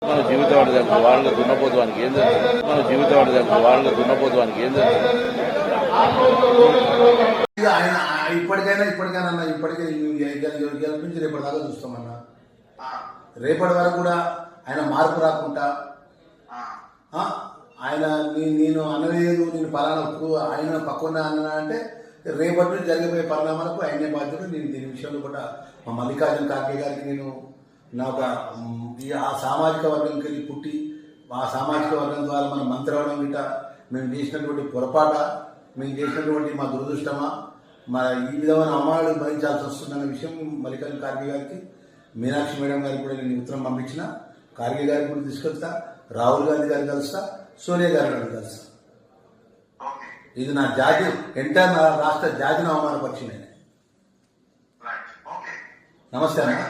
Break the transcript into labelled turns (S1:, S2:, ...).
S1: మన జీవితం వాళ్ళ దున్నపోతానికి ఏం తెలుసు, మన జీవితం వాళ్ళ దున్నపోతానికి ఏం తెలుసు.
S2: ఆయన ఇప్పటికైనా ఇప్పటికే నుంచి రేపటి దాకా చూస్తామన్నా. రేపటి వరకు కూడా ఆయన మార్పు రాకుండా ఆయన నేను అనలేదు, నేను పలానప్పుడు ఆయన పక్కన అన్నా అంటే రేపటి నుంచి జరిగిపోయే పరిణామాలకు ఆయనే బాధ్యత. నేను దీని విషయంలో కూడా మా మల్లికార్జున ఖార్గే గారికి నేను నాకు ఆ సామాజిక వర్గంకి వెళ్ళి పుట్టి ఆ సామాజిక వర్గం ద్వారా మనం మంత్రి అవడం గిట్ట మేము చేసినటువంటి పొరపాట, మేము చేసినటువంటి మా దురదృష్టమా, మా ఈ విధమైన అవమానాలు భరించాల్సి వస్తుందన్న విషయం మల్లికార్జున ఖార్గే గారికి, మీనాక్షి మేడం గారికి కూడా నేను ఉత్తరం పంపించిన. ఖార్గే గారికి కూడా తీసుకొస్తా, రాహుల్ గాంధీ గారిని కలుస్తా, సోనియా గారిని కలుస్తా. ఇది నా జాతి ఎంటైర్ రాష్ట్ర జాతిని అవమానపరిచింది. నమస్తే అన్న.